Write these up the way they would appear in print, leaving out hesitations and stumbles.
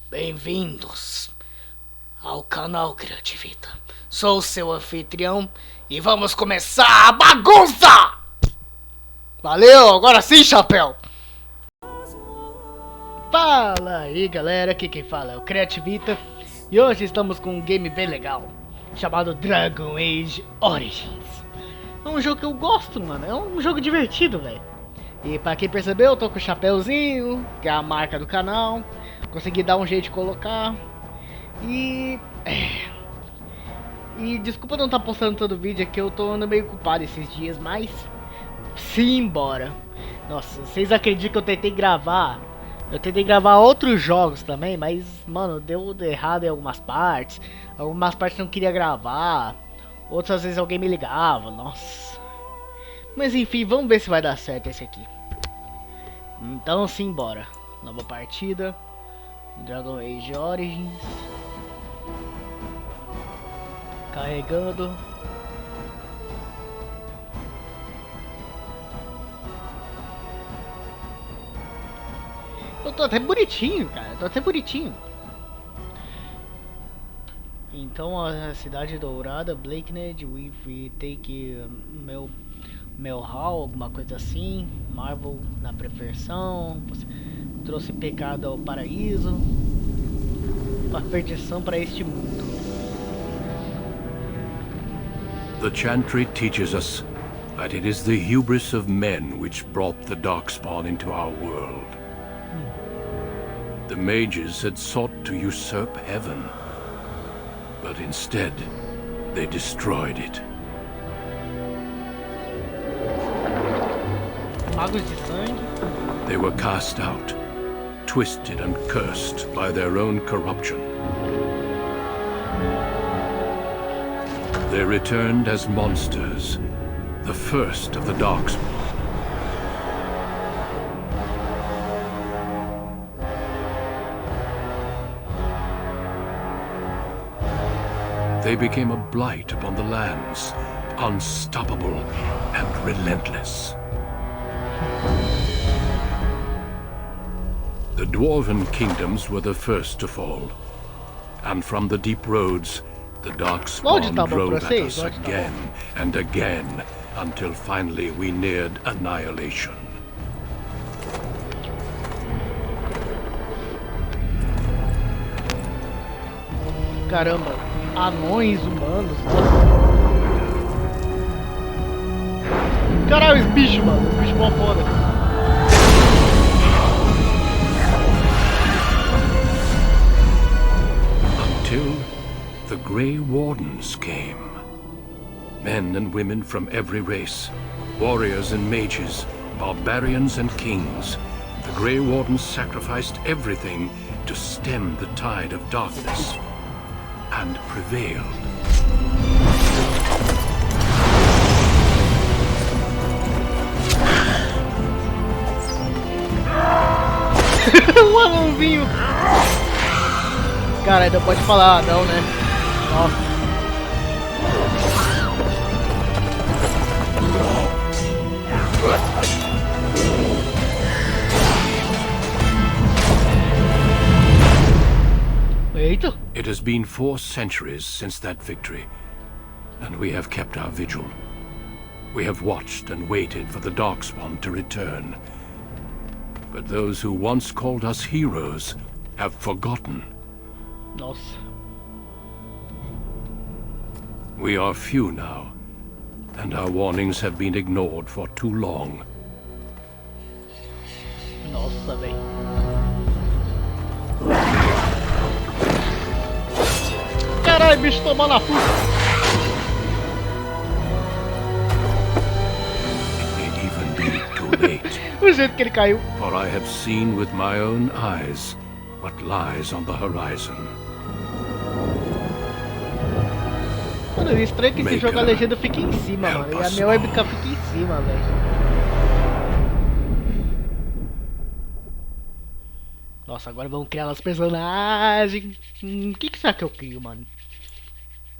Bem-vindos ao canal Criativita. Sou seu anfitrião e vamos começar a bagunça! Valeu, agora sim, chapéu! Fala aí, galera, aqui quem fala é o Criativita e hoje estamos com um game bem legal chamado Dragon Age Origins. É um jogo que eu gosto, mano, é um jogo divertido, velho. E pra quem percebeu, eu tô com o chapéuzinho, que é a marca do canal. Consegui dar um jeito de colocar. E desculpa não estar postando todo o vídeo aqui, eu tô andando meio ocupado esses dias, mas simbora. Nossa, vocês acreditam que eu tentei gravar? Eu tentei gravar outros jogos também, mas mano, deu errado em algumas partes. Algumas partes não queria gravar. Outras vezes alguém me ligava, nossa. Mas enfim, vamos ver se vai dar certo esse aqui. Então simbora. Nova partida. Dragon Age Origins. Carregando. Eu tô até bonitinho, cara. Tô até bonitinho. Então a cidade dourada, Blakened, we take Melhall, alguma coisa assim. Marvel na perfeição. Você trouxe pecado ao paraíso. Uma perdição para este mundo. The Chantry teaches us that it is the hubris of men which brought the Darkspawn into our world. The mages had sought to usurp heaven, but instead they destroyed it. Magos de sangue. They were cast out, twisted and cursed by their own corruption. They returned as monsters, the first of the Darkspawn. They became a blight upon the lands, unstoppable and relentless. The Dwarven kingdoms were the first to fall, and from the deep roads, the Darkspawn drove at us again and again, until finally we neared annihilation. Caramba, anões humanos, nossa. Caralho, os bichos, mano, os bichos mó foda. Until the Grey Wardens came. Men and women from every race, warriors and mages, barbarians and kings. The Grey Wardens sacrificed everything to stem the tide of darkness, and prevailed. Um anãozinho. Cara, ainda pode falar não, né? Nossa. Eita. It has been 4 centuries since that victory, and we have kept our vigil. We have watched and waited for the Darkspawn to return. But those who once called us heroes have forgotten. Nossa. We are few now, and our warnings have been ignored for too long. Nossa, velho. Caralho, bicho tomando a fuga. It may even be too late. O jeito que ele caiu. For I have seen with my own eyes what lies on the horizon. Mano, o estranho é que esse jogo a legenda fica em cima, mano. E a minha webcam fica em cima, velho. Nossa, agora vamos criar os personagens. O que será que eu crio, mano?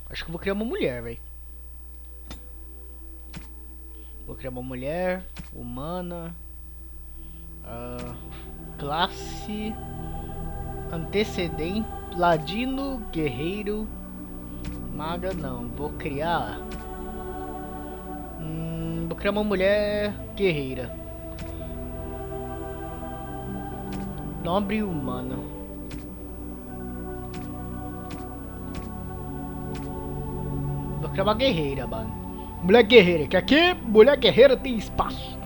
Acho que eu vou criar uma mulher, velho. Vou criar uma mulher humana. Classe Antecedente, ladino, guerreiro, maga não. Vou criar uma mulher guerreira. Nobre humana. Vou criar uma guerreira, mano. Mulher guerreira, que aqui mulher guerreira tem espaço.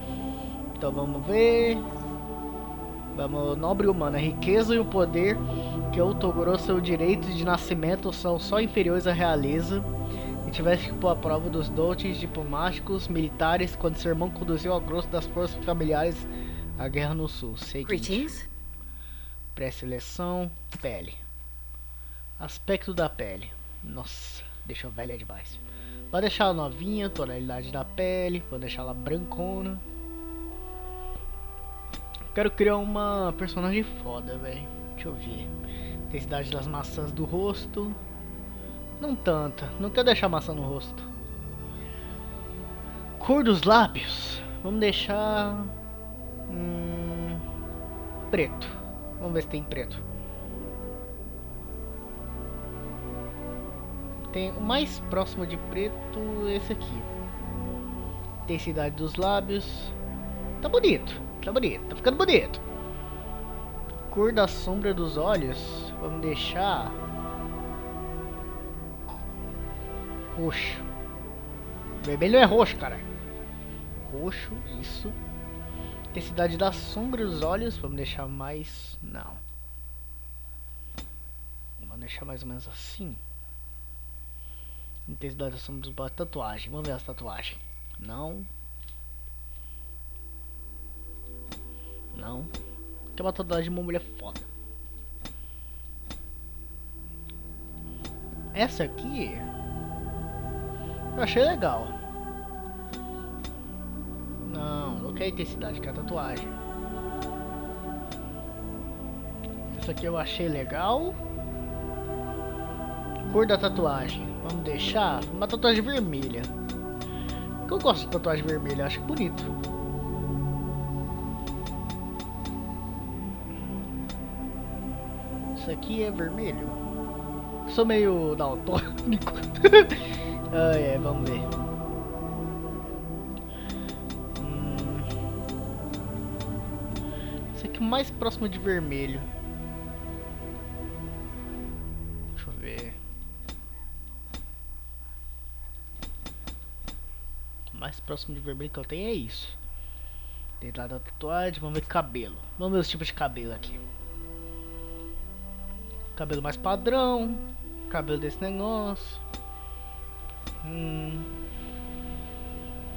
Então vamos ver. Vamos, nobre humana. A riqueza e o poder que outorgou seu direito de nascimento são só inferiores à realeza. E tivesse que pôr a prova dos dotes diplomáticos, militares, quando seu irmão conduziu ao grosso das forças familiares à guerra no sul. Seguinte. Pré-seleção, pele. Aspecto da pele. Nossa, deixa eu velha demais. Vou deixar ela novinha, tonalidade da pele. Vou deixar ela brancona. Quero criar uma personagem foda, velho. Deixa eu ver. Intensidade das maçãs do rosto. Não tanta. Não quero deixar maçã no rosto. Cor dos lábios. Vamos deixar... preto. Vamos ver se tem preto. Tem o mais próximo de preto, esse aqui. Intensidade dos lábios. Tá bonito, tá bonito, tá ficando bonito. Cor da sombra dos olhos. Vamos deixar roxo. Vermelho é roxo, cara. Roxo, isso. Intensidade da sombra dos olhos. Vamos deixar mais... não. Vamos deixar mais ou menos assim. Intensidade da sombra dos olhos. Tatuagem. Vamos ver as tatuagens. Não. Não. Que é uma tatuagem de uma mulher foda. Essa aqui eu achei legal. Não quer intensidade, quer tatuagem. Essa aqui eu achei legal. Cor da tatuagem. Vamos deixar uma tatuagem vermelha. Eu gosto de tatuagem vermelha, acho bonito. Isso aqui é vermelho. Eu sou meio daltônico. Vamos ver. Esse aqui é o mais próximo de vermelho. Deixa eu ver. O mais próximo de vermelho que eu tenho é isso. Tem lá da tatuagem. Vamos ver cabelo. Vamos ver os tipos de cabelo aqui. Cabelo mais padrão. Cabelo desse negócio.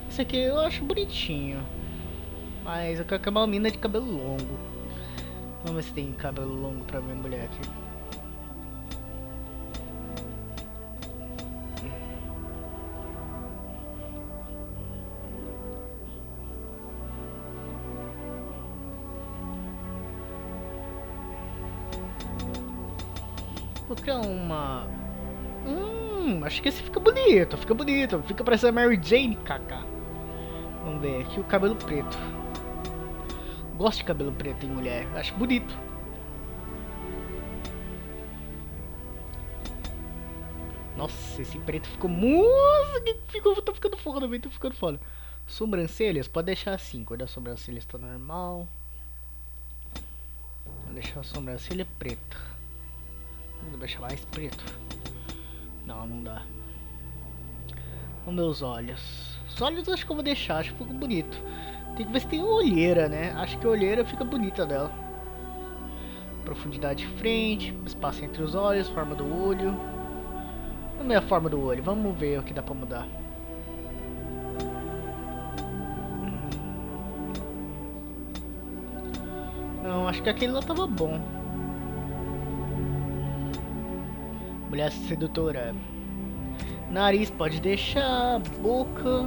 Esse aqui eu acho bonitinho. Mas eu quero uma mina de cabelo longo. Vamos ver se tem cabelo longo pra minha mulher aqui. Vou criar uma... acho que esse fica bonito, fica parecendo a Mary Jane, kaká. Vamos ver aqui o cabelo preto. Gosto de cabelo preto em mulher, acho bonito. Nossa, esse preto ficou muito... tá ficando foda, velho, tá ficando foda. Sobrancelhas, pode deixar assim, cor da sobrancelha está normal. Vou deixar a sobrancelha preta. Vou deixar mais preto. Não dá. Vamos ver os olhos. Os olhos acho que eu vou deixar, acho que ficou bonito. Tem que ver se tem olheira, né? Acho que a olheira fica bonita dela. Profundidade de frente, espaço entre os olhos, forma do olho. Vamos ver a forma do olho, vamos ver o que dá pra mudar. Não, acho que aquele lá tava bom. Mulher sedutora. Nariz pode deixar, boca,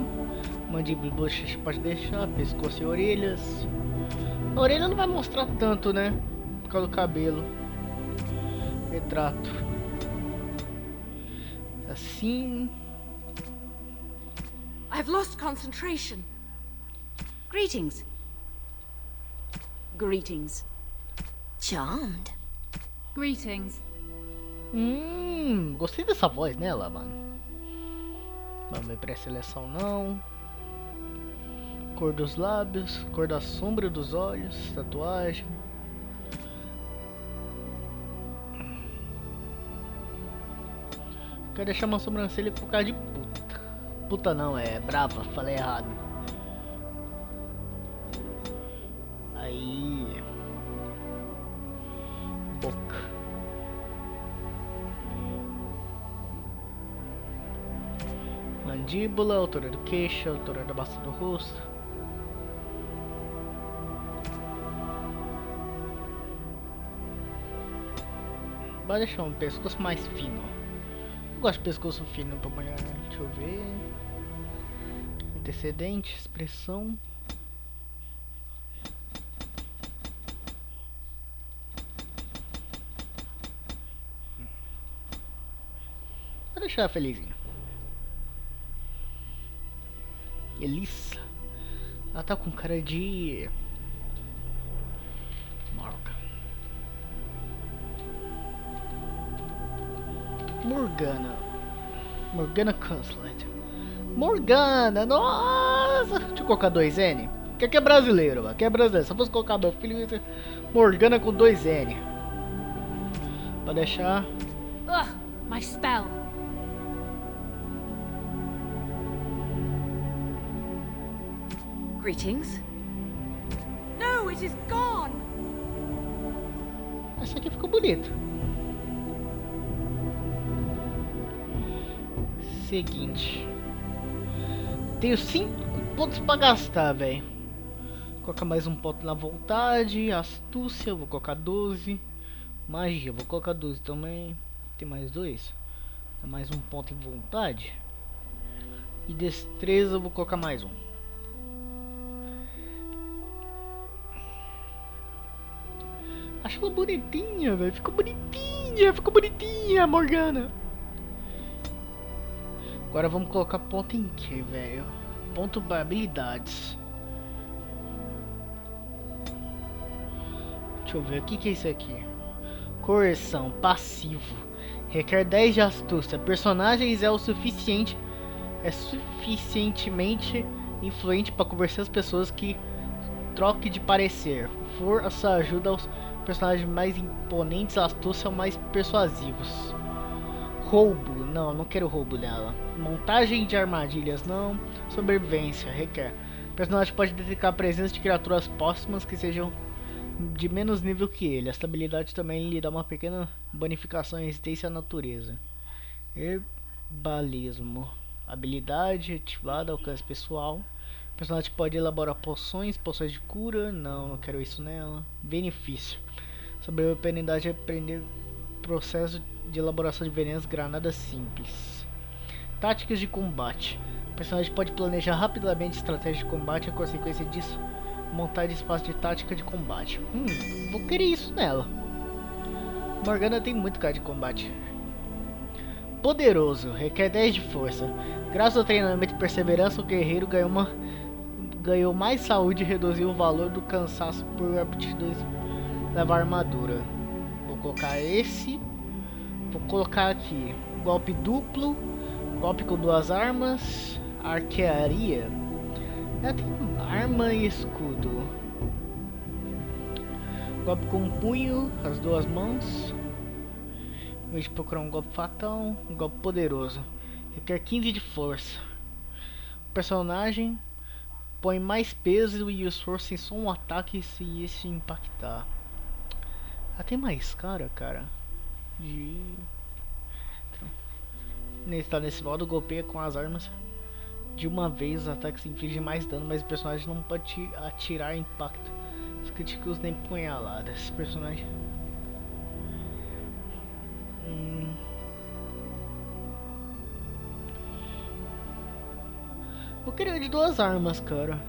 mandíbula e bochecha pode deixar, pescoço e orelhas. A orelha não vai mostrar tanto, né? Por causa do cabelo. Retrato. Assim. I've lost concentration. Greetings. Greetings. Charmed. Greetings. Gostei dessa voz nela, mano. Vamos ver pré-seleção não. Cor dos lábios, cor da sombra dos olhos, tatuagem. Quero deixar uma sobrancelha com cara de puta. Puta não, é brava, falei errado. Aí. Boca. Mandíbula, altura do queixo, altura da base do rosto. Vai deixar um pescoço mais fino. Eu gosto de pescoço fino pra mulher. Deixa eu ver. Antecedente, expressão. Vou deixar ela felizinha. Elissa. Ela tá com cara de... Morgana Consulate. Morgana, nossa! Deixa eu colocar 2N. Que aqui é brasileiro, mano. Aqui é brasileiro. Se eu fosse colocar meu filho, ia ser Morgana com 2N. Pra deixar. Ugh, my spell. Greetings. No, it is gone. Essa aqui ficou bonita. Seguinte, tenho 5 pontos pra gastar, velho. Vou colocar mais um ponto na vontade. Astúcia, vou colocar 12. Magia, vou colocar 12 também. Tem mais 2. Dá mais um ponto em vontade. E destreza, eu vou colocar mais um. Acho ela bonitinha, velho. Ficou bonitinha, Morgana. Agora vamos colocar ponto em que, velho? Ponto para habilidades. Deixa eu ver, o que é isso aqui? Coerção, passivo. Requer 10 de astúcia. Personagens é suficientemente influente para convencer as pessoas que troque de parecer. Força ajuda aos personagens mais imponentes, astúcia mais persuasivos. Roubo, não quero roubo nela. Montagem de armadilhas, não. Sobrevivência, requer. O personagem pode detectar a presença de criaturas próximas que sejam de menos nível que ele. Esta habilidade também lhe dá uma pequena bonificação em resistência à natureza. Herbalismo. Habilidade ativada, alcance pessoal. O personagem pode elaborar poções de cura. Não quero isso nela. Benefício. Sobre a penalidade é aprender processo de elaboração de venenos, granadas simples. Táticas de combate. O personagem pode planejar rapidamente estratégia de combate. A consequência disso, montar espaço de tática de combate. Vou querer isso nela. Morgana tem muito cara de combate. Poderoso, requer 10 de força. Graças ao treinamento e perseverança, o guerreiro ganhou mais saúde e reduziu o valor do cansaço por aptidões levar armadura. Vou colocar esse. Vou colocar aqui golpe duplo, golpe com 2 armas, arquearia. Ela tem arma e escudo. Golpe com um punho, as 2 mãos. Em vez de procurar um golpe fatal, um golpe poderoso. Requer 15 de força. O personagem põe mais peso e esforço em só um ataque se esse impactar. Ela tem mais cara. Está nesse modo, golpeia com as armas de uma vez. Os ataques infligem mais dano, mas o personagem não pode atirar impacto. Os críticos nem punhaladas. Esse personagem. Vou querer de 2 armas, cara.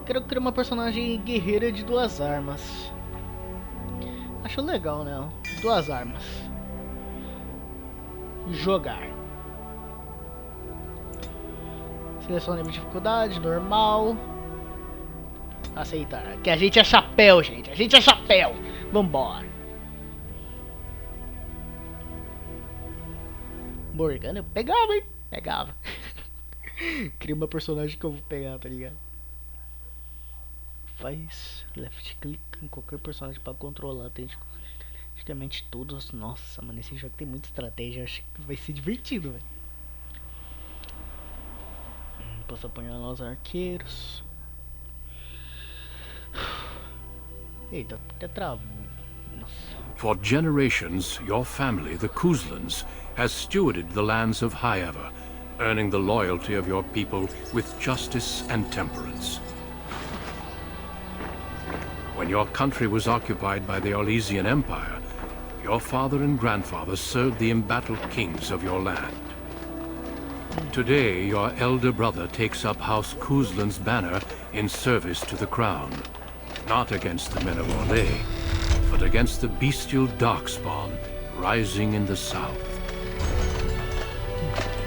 Quero criar uma personagem guerreira de 2 armas. Acho legal, né? 2 armas. Selecione a dificuldade, normal. Aceitar. Que a gente é chapéu, gente. A gente é chapéu. Vambora. Morgana, eu pegava, hein? Pegava. Cria uma personagem que eu vou pegar, tá ligado? Faz left click em qualquer personagem pra controlar. Tem praticamente todos. Nossa, mano, esse jogo tem muita estratégia. Acho que vai ser divertido, velho. Posso apanhar os arqueiros. Eita, até travou. Nossa. For generations, your family, the Kuzlans, has stewarded the lands of Highever, earning the loyalty of your people with justice and temperance. When your country was occupied by the Orlesian Empire, your father and grandfather served the embattled kings of your land. Today, your elder brother takes up House Kuzlan's banner in service to the crown, not against the men of Orlais, but against the bestial darkspawn rising in the south.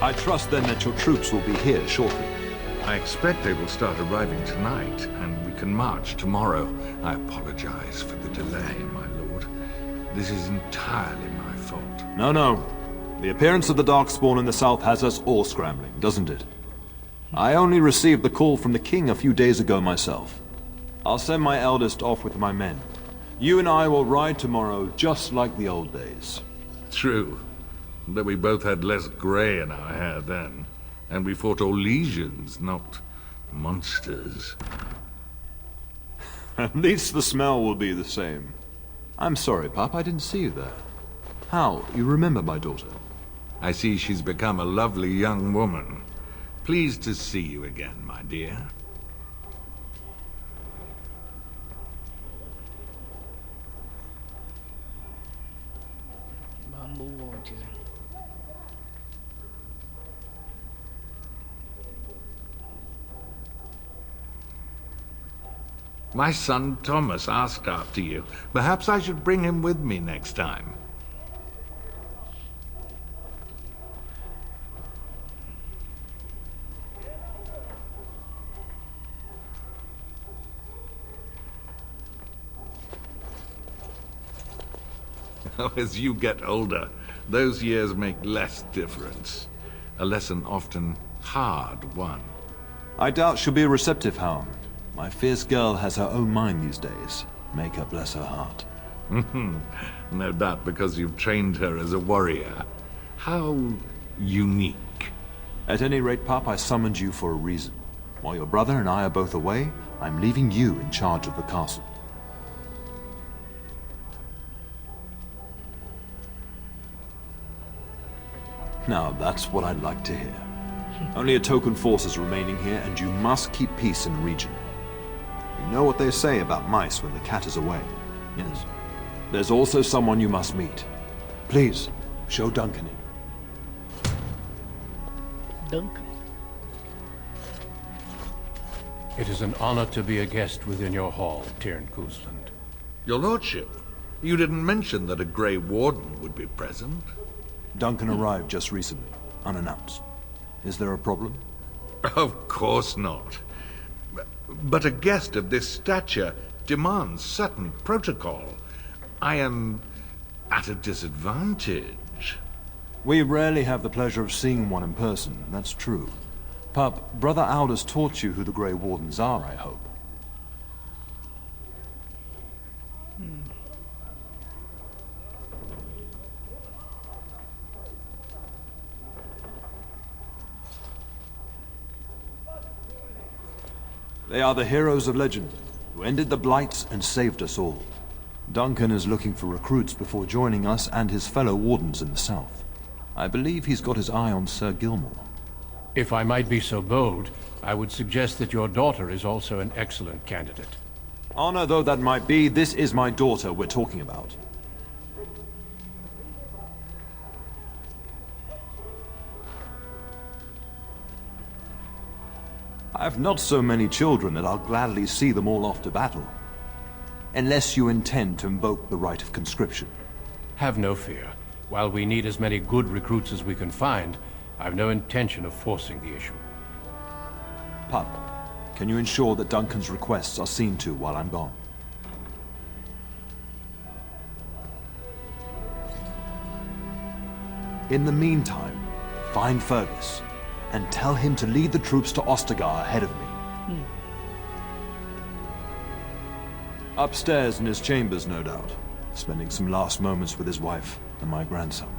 I trust then that your troops will be here shortly. I expect they will start arriving tonight, and we can march tomorrow. I apologize for the delay, my lord. This is entirely my fault. No. The appearance of the Darkspawn in the south has us all scrambling, doesn't it? I only received the call from the king a few days ago myself. I'll send my eldest off with my men. You and I will ride tomorrow just like the old days. True. But we both had less grey in our hair then. And we fought Orlesians, not monsters. At least the smell will be the same. I'm sorry, Pop, I didn't see you there. How? You remember my daughter? I see she's become a lovely young woman. Pleased to see you again, my dear. My son Thomas asked after you. Perhaps I should bring him with me next time. As you get older, those years make less difference. A lesson often hard won. I doubt she'll be a receptive hound. My fierce girl has her own mind these days. Make her bless her heart. No doubt because you've trained her as a warrior. How unique. At any rate, Pop, I summoned you for a reason. While your brother and I are both away, I'm leaving you in charge of the castle. Now, that's what I'd like to hear. Only a token force is remaining here, and you must keep peace in the region. You know what they say about mice when the cat is away. Yes. There's also someone you must meet. Please, show Duncan in. Duncan. It is an honor to be a guest within your hall, Tyrn Kuzland. Your lordship, you didn't mention that a Grey Warden would be present. Duncan arrived just recently, unannounced. Is there a problem? Of course not. But a guest of this stature demands certain protocol. I am at a disadvantage. We rarely have the pleasure of seeing one in person, that's true. Pup, Brother Aldous taught you who the Grey Wardens are, I hope. They are the heroes of legend, who ended the Blights and saved us all. Duncan is looking for recruits before joining us and his fellow Wardens in the south. I believe he's got his eye on Sir Gilmore. If I might be so bold, I would suggest that your daughter is also an excellent candidate. Honor though that might be, this is my daughter we're talking about. I have not so many children that I'll gladly see them all off to battle. Unless you intend to invoke the right of conscription. Have no fear. While we need as many good recruits as we can find, I've no intention of forcing the issue. Pup, can you ensure that Duncan's requests are seen to while I'm gone? In the meantime, find Fergus and tell him to lead the troops to Ostagar ahead of me. Upstairs in his chambers, no doubt, spending some last moments with his wife and my grandson.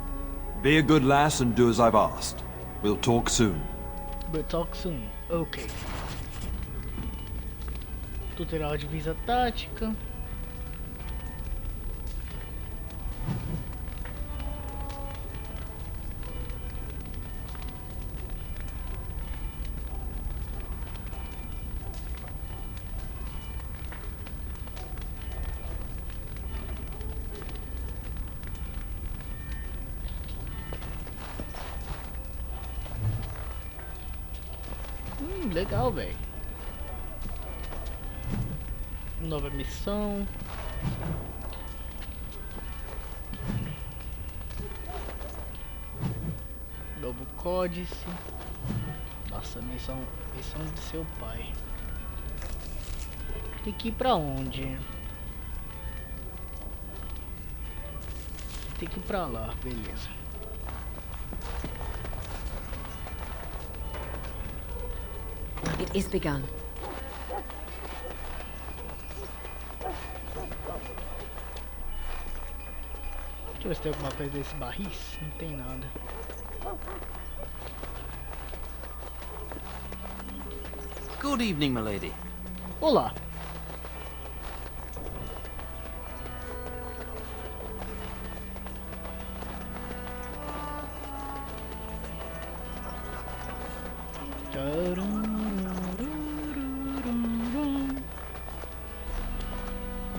Be a good lass and do as I've asked. We'll talk soon. We'll talk soon. Ok. Tutorial de visa tática. Legal, velho. Nova missão. Novo códice. Nossa, missão de seu pai. Tem que ir pra onde? Tem que ir pra lá, beleza. It is begun. Deixa eu ver se tem alguma coisa desse barris. Não tem nada. Good evening, milady. Olá.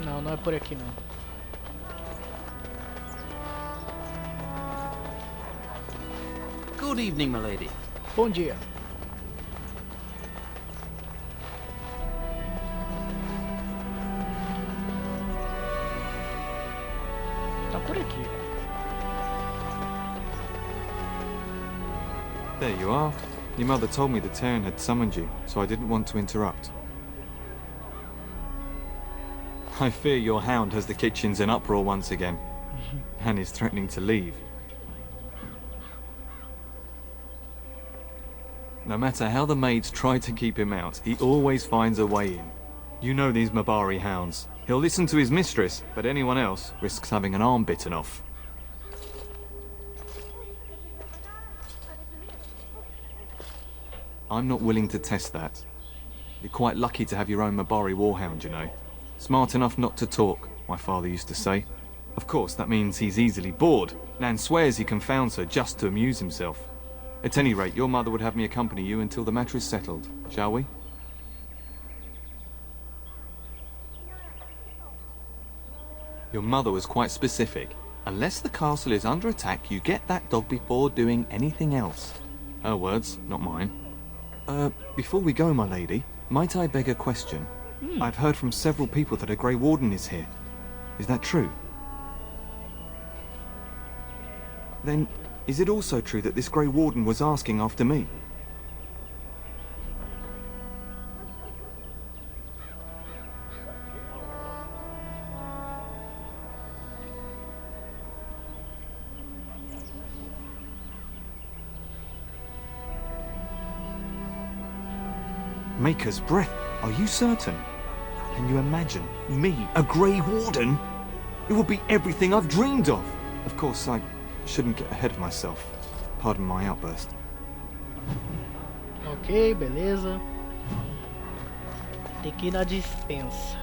Não, não é por aqui não. Good evening, milady. Bom dia. Tá por aqui. There you are. Your mother told me the Terran had summoned you, so I didn't want to interrupt. I fear your hound has the kitchens in uproar once again, and is threatening to leave. No matter how the maids try to keep him out, he always finds a way in. You know these Mabari hounds. He'll listen to his mistress, but anyone else risks having an arm bitten off. I'm not willing to test that. You're quite lucky to have your own Mabari warhound, you know. Smart enough not to talk, my father used to say. Of course, that means he's easily bored. Nan swears he confounds her just to amuse himself. At any rate, your mother would have me accompany you until the matter is settled, shall we? Your mother was quite specific. Unless the castle is under attack, you get that dog before doing anything else. Her words, not mine. Before we go, my lady, might I beg a question? I've heard from several people that a Grey Warden is here. Is that true? Then, is it also true that this Grey Warden was asking after me? Maker's breath, are you certain? Can you imagine me, a Grey Warden? It would be everything I've dreamed of. Of course, I shouldn't get ahead of myself. Pardon my outburst. Ok, beleza. Tem que ir na dispensa.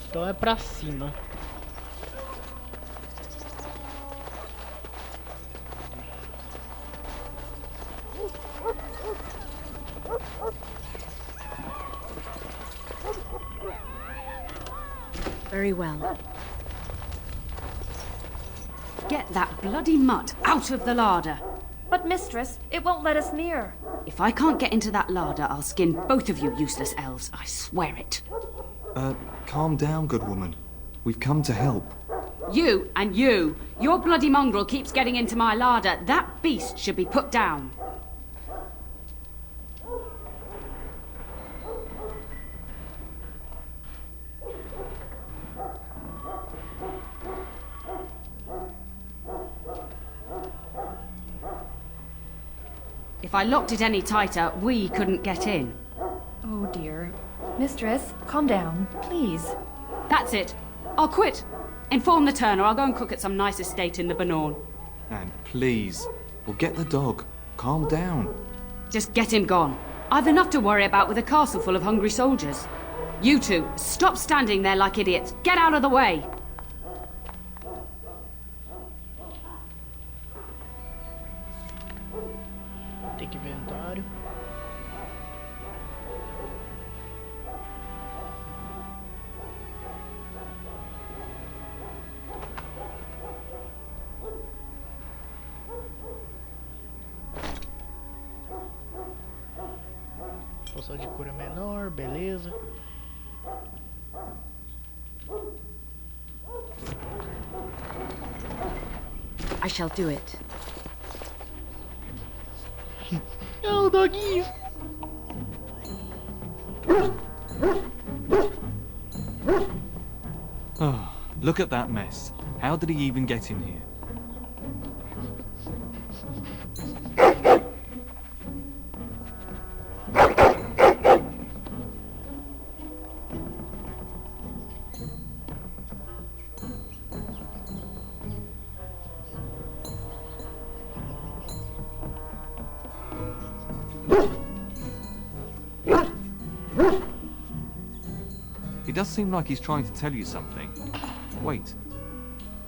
Então é pra cima. Very well. Get that bloody mutt out of the larder. But mistress, it won't let us near. If I can't get into that larder, I'll skin both of you useless elves. I swear it. Calm down, good woman. We've come to help. You and you. Your bloody mongrel keeps getting into my larder. That beast should be put down. If I locked it any tighter, we couldn't get in. Oh dear. Mistress, calm down, please. That's it. I'll quit. Inform the turner. I'll go and cook at some nice estate in the Banorn. And please, we'll get the dog. Calm down. Just get him gone. I've enough to worry about with a castle full of hungry soldiers. You two, stop standing there like idiots. Get out of the way. Tem que inventário. Poção de cura menor, beleza. I shall do it. É o doguinho. Oh, look at that mess. How did he even get in here? He does seem like he's trying to tell you something. Wait,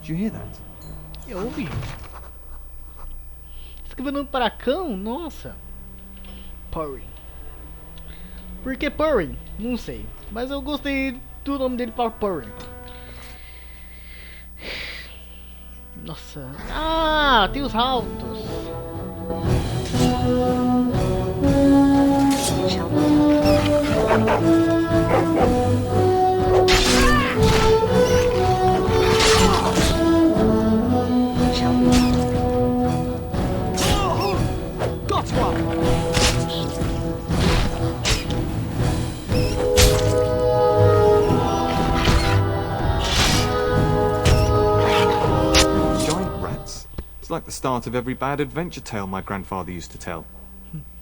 did you hear that? Eu ouvi. Escrevendo para cão? Nossa. Purring. Por que Purring? Não sei. Mas eu gostei do nome dele para Purring. Nossa. Ah, tem os altos. Got one! Giant rats? It's like the start of every bad adventure tale my grandfather used to tell.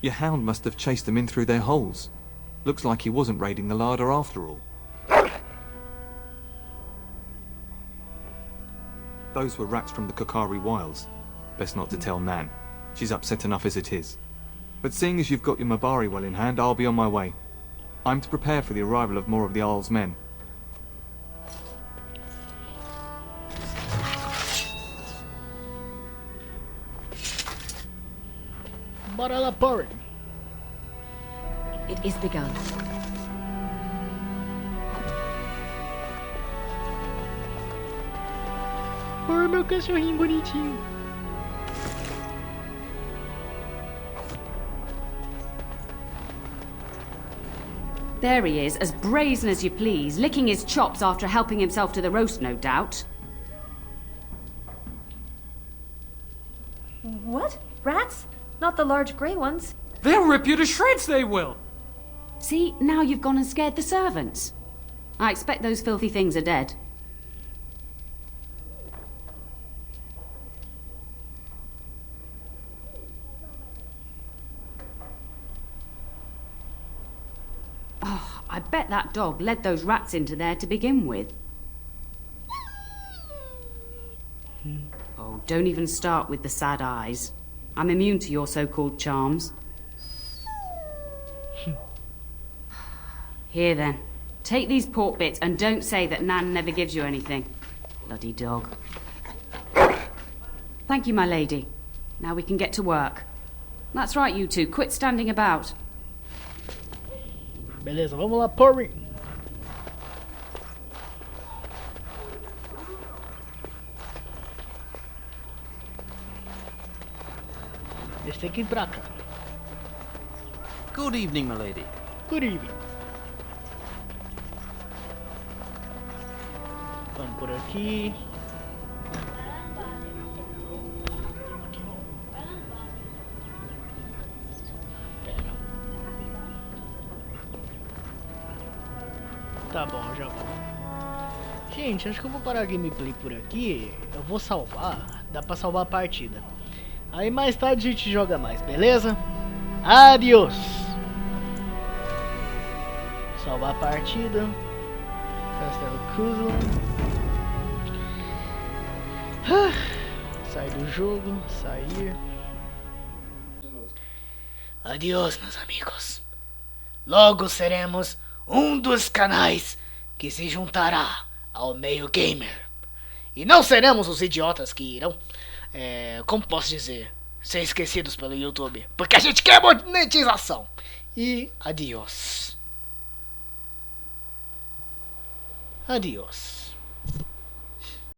Your hound must have chased them in through their holes. Looks like he wasn't raiding the larder after all. Those were rats from the Kokari Wilds. Best not to tell Nan. She's upset enough as it is. But seeing as you've got your Mabari well in hand, I'll be on my way. I'm to prepare for the arrival of more of the Isle's men. Bora lá, Purring. It is begun. Oi, meu cachorrinho bonitinho. There he is, as brazen as you please, licking his chops after helping himself to the roast, no doubt. What? Rats? Not the large grey ones? They'll rip you to shreds, they will! See, now you've gone and scared the servants. I expect those filthy things are dead. Oh, I bet that dog led those rats into there to begin with. Oh, don't even start with the sad eyes. I'm immune to your so-called charms. Here then, take these pork bits and don't say that Nan never gives you anything. Bloody dog. Thank you, my lady. Now we can get to work. That's right, you two. Quit standing about. Beleza, vamos lá, Purring. Eles têm que ir pra cá. Good evening, milady. Good evening. Vamos por aqui. Tá bom, já vou. Gente, acho que eu vou parar a gameplay por aqui. Eu vou salvar. Dá pra salvar a partida. Aí mais tarde a gente joga mais, beleza? Adiós! Salvar a partida. Castelo Cruzeland. Sair do jogo. Sair. Adiós, meus amigos. Logo seremos um dos canais que se juntará ao meio gamer. E não seremos os idiotas que irão, como posso dizer, ser esquecidos pelo YouTube. Porque a gente quer monetização. E adiós. Adiós.